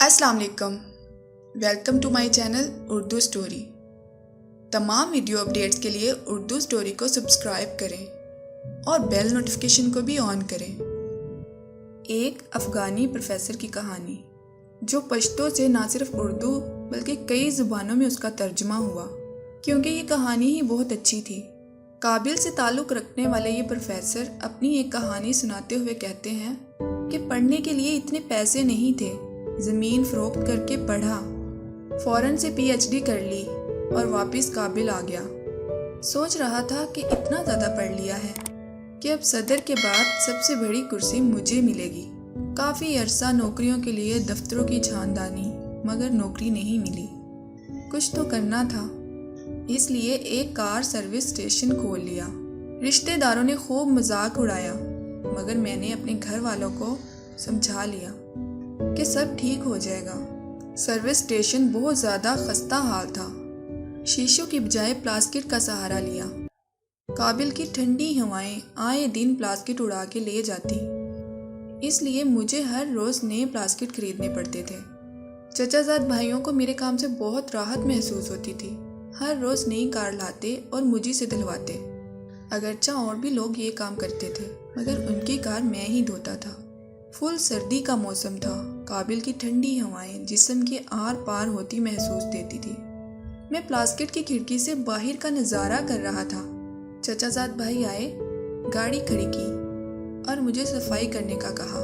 अस्सलाम वालेकुम। Welcome to my channel Urdu story. तमाम वीडियो अपडेट्स के लिए उर्दू स्टोरी को सब्सक्राइब करें और बेल नोटिफिकेशन को भी ऑन करें। एक अफ़गानी प्रोफेसर की कहानी जो पश्तो से ना सिर्फ उर्दू बल्कि कई ज़ुबानों में उसका तर्जुमा हुआ, क्योंकि ये कहानी ही बहुत अच्छी थी। काबिल से ताल्लुक़ रखने वाले ये प्रोफेसर अपनी एक कहानी सुनाते हुए कहते हैं कि पढ़ने के लिए इतने पैसे नहीं थे, ज़मीन फ़रोख्त करके पढ़ा, फ़ौरन से पीएचडी कर ली और वापस काबिल आ गया। सोच रहा था कि इतना ज़्यादा पढ़ लिया है कि अब सदर के बाद सबसे बड़ी कुर्सी मुझे मिलेगी। काफ़ी अरसा नौकरियों के लिए दफ्तरों की छानदानी, मगर नौकरी नहीं मिली। कुछ तो करना था, इसलिए एक कार सर्विस स्टेशन खोल लिया। रिश्तेदारों ने खूब मजाक उड़ाया, मगर मैंने अपने घर वालों को समझा लिया कि सब ठीक हो जाएगा। सर्विस स्टेशन बहुत ज़्यादा खस्ता हाल था। शीशों की बजाय प्लास्टिक का सहारा लिया। काबिल की ठंडी हवाएं आए दिन प्लास्टिक उड़ा के ले जाती, इसलिए मुझे हर रोज़ नए प्लास्टिक खरीदने पड़ते थे। चचाजाद भाइयों को मेरे काम से बहुत राहत महसूस होती थी। हर रोज़ नई कार लाते और मुझी से धुलवाते। अगरचे और भी लोग ये काम करते थे, मगर उनकी कार मैं ही धोता था। फुल सर्दी का मौसम था। काबिल की ठंडी हवाएं जिस्म के आर पार होती महसूस देती थी। मैं प्लास्टिक की खिड़की से बाहर का नज़ारा कर रहा था। चचाजाद भाई आए, गाड़ी खड़ी की और मुझे सफाई करने का कहा।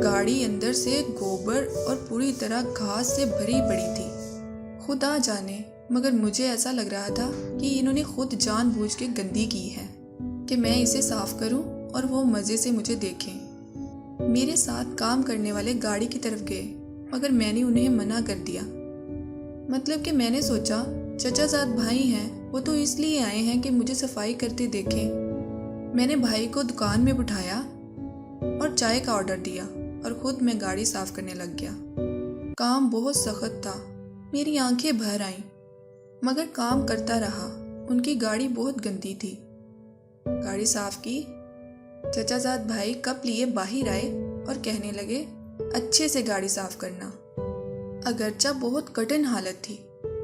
गाड़ी अंदर से गोबर और पूरी तरह घास से भरी पड़ी थी। खुदा जाने, मगर मुझे ऐसा लग रहा था कि इन्होंने खुद जानबूझ के गंदी की है कि मैं इसे साफ करूं और वो मज़े से मुझे देखें। मेरे साथ काम करने वाले गाड़ी की तरफ गए, मगर मैंने उन्हें मना कर दिया। मतलब कि मैंने सोचा चचाजाद भाई हैं, वो तो इसलिए आए हैं कि मुझे सफाई करते देखें। मैंने भाई को दुकान में बिठाया और चाय का ऑर्डर दिया और ख़ुद मैं गाड़ी साफ करने लग गया। काम बहुत सख्त था, मेरी आंखें भर आईं, मगर काम करता रहा। उनकी गाड़ी बहुत गंदी थी। गाड़ी साफ की। चचाजाद भाई कप लिए बाहर आए और कहने लगे, अच्छे से गाड़ी साफ करना। अगरचा बहुत कठिन हालत थी,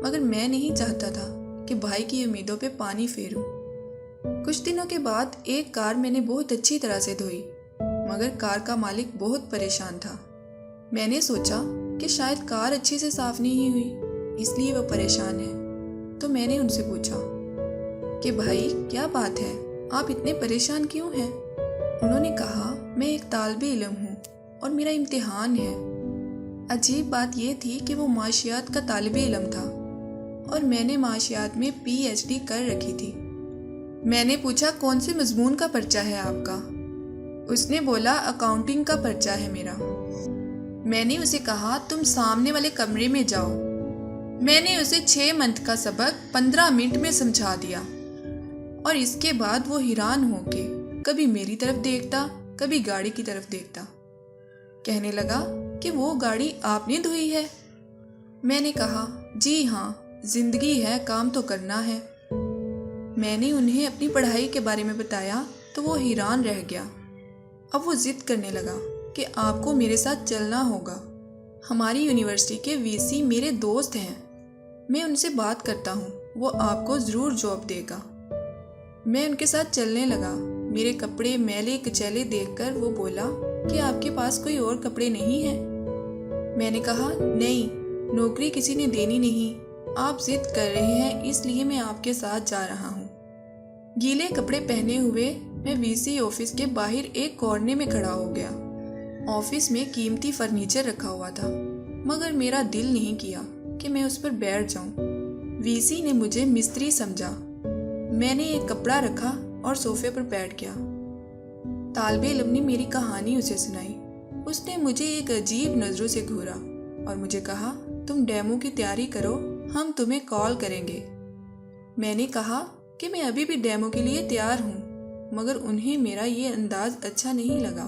मगर मैं नहीं चाहता था कि भाई की उम्मीदों पे पानी फेरूं। कुछ दिनों के बाद एक कार मैंने बहुत अच्छी तरह से धोई, मगर कार का मालिक बहुत परेशान था। मैंने सोचा कि शायद कार अच्छे से साफ नहीं हुई, इसलिए वह परेशान है। तो मैंने उनसे पूछा कि भाई क्या बात है, आप इतने परेशान क्यों हैं? उन्होंने कहा, मैं एक तालिबे इल्म हूँ और मेरा इम्तिहान है। अजीब बात यह थी कि वो माशियात का तालिबे इल्म था और मैंने माशियात में पीएचडी कर रखी थी। मैंने पूछा, कौन से मजमून का पर्चा है आपका? उसने बोला, अकाउंटिंग का पर्चा है मेरा। मैंने उसे कहा, तुम सामने वाले कमरे में जाओ। मैंने उसे 6 मंथ का सबक 15 मिनट में समझा दिया और इसके बाद वो हैरान होके कभी मेरी तरफ देखता, कभी गाड़ी की तरफ देखता। कहने लगा कि वो गाड़ी आपने धोई है? मैंने कहा, जी हाँ, जिंदगी है, काम तो करना है। मैंने उन्हें अपनी पढ़ाई के बारे में बताया तो वो हैरान रह गया। अब वो जिद करने लगा कि आपको मेरे साथ चलना होगा। हमारी यूनिवर्सिटी के वीसी मेरे दोस्त हैं, मैं उनसे बात करता हूँ, वो आपको ज़रूर जॉब देगा। मैं उनके साथ चलने लगा। मेरे कपड़े मैले कचैले देखकर वो बोला कि आपके पास कोई और कपड़े नहीं हैं? मैंने कहा, नहीं, नौकरी किसी ने देनी नहीं, आप जिद कर रहे हैं, इसलिए मैं आपके साथ जा रहा हूँ। गीले कपड़े पहने हुए मैं वीसी ऑफिस के बाहर एक कोने में खड़ा हो गया। ऑफिस में कीमती फर्नीचर रखा हुआ था, मगर मेरा दिल नहीं किया कि मैं उस पर बैठ जाऊं। वीसी ने मुझे मिस्त्री समझा। मैंने एक कपड़ा रखा और सोफे पर बैठ गया। तालिबे इल्म ने मेरी कहानी उसे सुनाई। उसने मुझे एक अजीब नज़रों से घूरा और मुझे कहा, तुम डेमो की तैयारी करो, हम तुम्हें कॉल करेंगे। मैंने कहा कि मैं अभी भी डेमो के लिए तैयार हूँ, मगर उन्हें मेरा ये अंदाज अच्छा नहीं लगा।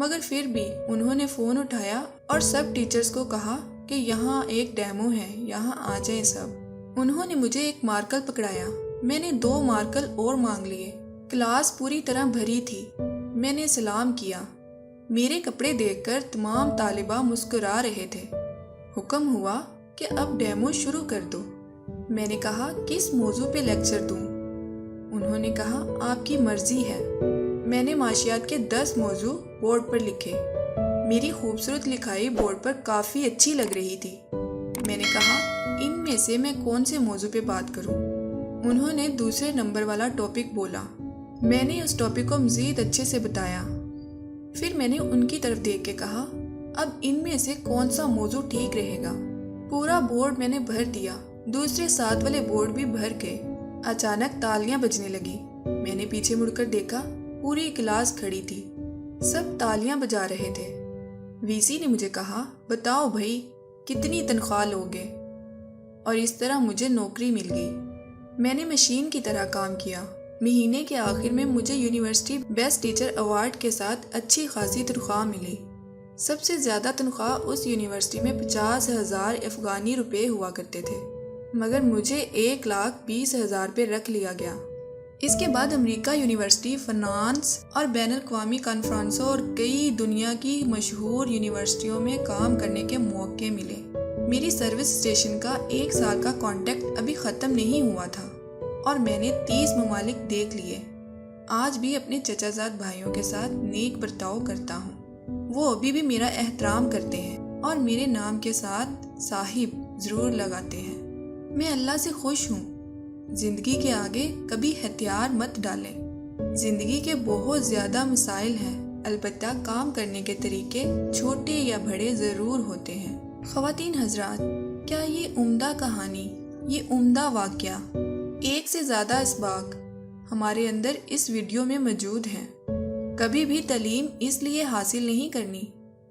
मगर फिर भी उन्होंने फ़ोन उठाया और सब टीचर्स को कहा कि यहाँ एक डेमो है, यहाँ आ जाएं सब। उन्होंने मुझे एक मार्कर पकड़ाया। मैंने 2 मार्कर और मांग लिए। क्लास पूरी तरह भरी थी। मैंने सलाम किया। میرے کپڑے دیکھ کر تمام طالبہ مسکرا رہے تھے۔ حکم ہوا کہ اب ڈیمو شروع کر دو۔ میں نے کہا کس موضوع پہ لیکچر دوں؟ انہوں نے کہا آپ کی مرضی ہے۔ میں نے معاشیات کے 10 موضوع بورڈ پر لکھے۔ میری خوبصورت لکھائی بورڈ پر کافی اچھی لگ رہی تھی۔ میں نے کہا ان میں سے میں کون سے موضوع پہ بات کروں؟ انہوں نے دوسرے نمبر والا ٹاپک بولا۔ میں نے اس ٹاپک کو مزید اچھے سے بتایا۔ پھر میں نے ان کی طرف دیکھ کے کہا اب ان میں سے کون سا موضوع ٹھیک رہے گا؟ پورا بورڈ میں نے بھر دیا، دوسرے ساتھ والے بورڈ بھی بھر گئے۔ اچانک تالیاں بجنے لگی۔ میں نے پیچھے مڑ کر دیکھا، پوری کلاس کھڑی تھی، سب تالیاں بجا رہے تھے۔ وی سی نے مجھے کہا بتاؤ بھائی کتنی تنخواہ لوگے؟ اور اس طرح مجھے نوکری مل گئی۔ میں نے مشین کی طرح کام کیا۔ مہینے کے آخر میں مجھے یونیورسٹی بیسٹ ٹیچر ایوارڈ کے ساتھ اچھی خاصی تنخواہ ملی۔ سب سے زیادہ تنخواہ اس یونیورسٹی میں 50,000 افغانی روپے ہوا کرتے تھے، مگر مجھے 1,20,000 پہ رکھ لیا گیا۔ اس کے بعد امریکہ یونیورسٹی فنانس اور بین الاقوامی کانفرنسوں اور کئی دنیا کی مشہور یونیورسٹیوں میں کام کرنے کے موقع ملے۔ میری سروس اسٹیشن کا 1 سال کا کانٹریکٹ ابھی ختم نہیں ہوا تھا اور میں نے 30 ممالک دیکھ لیے۔ آج بھی اپنے چچا زاد بھائیوں کے ساتھ نیک برتاؤ کرتا ہوں۔ وہ ابھی بھی میرا احترام کرتے ہیں اور میرے نام کے ساتھ صاحب ضرور لگاتے ہیں۔ میں اللہ سے خوش ہوں۔ زندگی کے آگے کبھی ہتھیار مت ڈالیں۔ زندگی کے بہت زیادہ مسائل ہیں، البتہ کام کرنے کے طریقے چھوٹے یا بڑے ضرور ہوتے ہیں۔ خواتین حضرات، کیا یہ عمدہ کہانی، یہ عمدہ واقعہ، ایک سے زیادہ اسباق ہمارے اندر اس ویڈیو میں موجود ہیں۔ کبھی بھی تعلیم اس لیے حاصل نہیں کرنی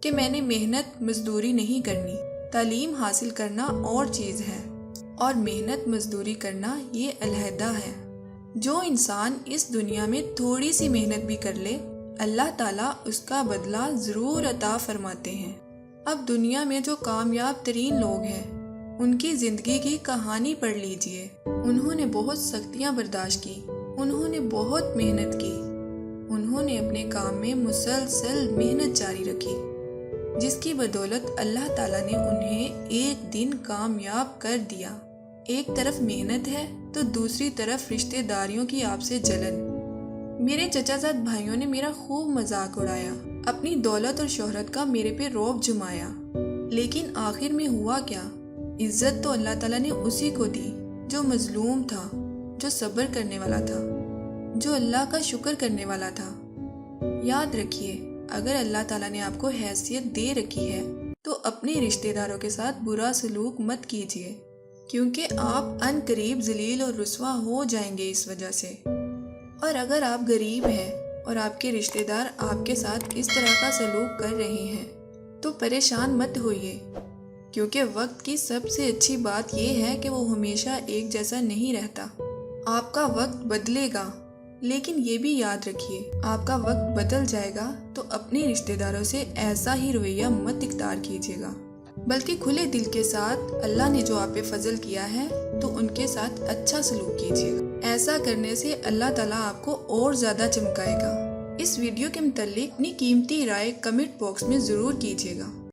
کہ میں نے محنت مزدوری نہیں کرنی۔ تعلیم حاصل کرنا اور چیز ہے اور محنت مزدوری کرنا یہ علیحدہ ہے۔ جو انسان اس دنیا میں تھوڑی سی محنت بھی کر لے، اللہ تعالیٰ اس کا بدلہ ضرور عطا فرماتے ہیں۔ اب دنیا میں جو کامیاب ترین لوگ ہیں، ان کی زندگی کی کہانی پڑھ لیجئے۔ انہوں نے بہت سختیاں برداشت کی، انہوں نے بہت محنت کی، انہوں نے اپنے کام میں مسلسل محنت جاری رکھی، جس کی بدولت اللہ تعالیٰ نے انہیں ایک دن کامیاب کر دیا۔ ایک طرف محنت ہے تو دوسری طرف رشتہ داریوں کی آپ سے جلن۔ میرے چچا زاد بھائیوں نے میرا خوب مذاق اڑایا، اپنی دولت اور شہرت کا میرے پہ رعب جمایا، لیکن آخر میں ہوا کیا؟ عزت تو اللہ تعالیٰ نے اسی کو دی جو مظلوم تھا، جو صبر کرنے والا تھا، جو اللہ کا شکر کرنے والا تھا۔ یاد رکھیے، اگر اللہ تعالیٰ نے آپ کو حیثیت دے رکھی ہے تو اپنے رشتہ داروں کے ساتھ برا سلوک مت کیجیے، کیونکہ آپ ان قریب ذلیل اور رسوا ہو جائیں گے اس وجہ سے۔ اور اگر آپ غریب ہیں اور آپ کے رشتہ دار آپ کے ساتھ اس طرح کا سلوک کر رہے ہیں تو پریشان مت ہوئیے، کیونکہ وقت کی سب سے اچھی بات یہ ہے کہ وہ ہمیشہ ایک جیسا نہیں رہتا۔ آپ کا وقت بدلے گا، لیکن یہ بھی یاد رکھیے، آپ کا وقت بدل جائے گا تو اپنے رشتہ داروں سے ایسا ہی رویہ مت اختیار کیجیے گا، بلکہ کھلے دل کے ساتھ اللہ نے جو آپ پہ فضل کیا ہے تو ان کے ساتھ اچھا سلوک کیجیے گا۔ ایسا کرنے سے اللہ تعالیٰ آپ کو اور زیادہ چمکائے گا۔ اس ویڈیو کے متعلق اپنی قیمتی رائے کمنٹ باکس میں ضرور کیجیے گا۔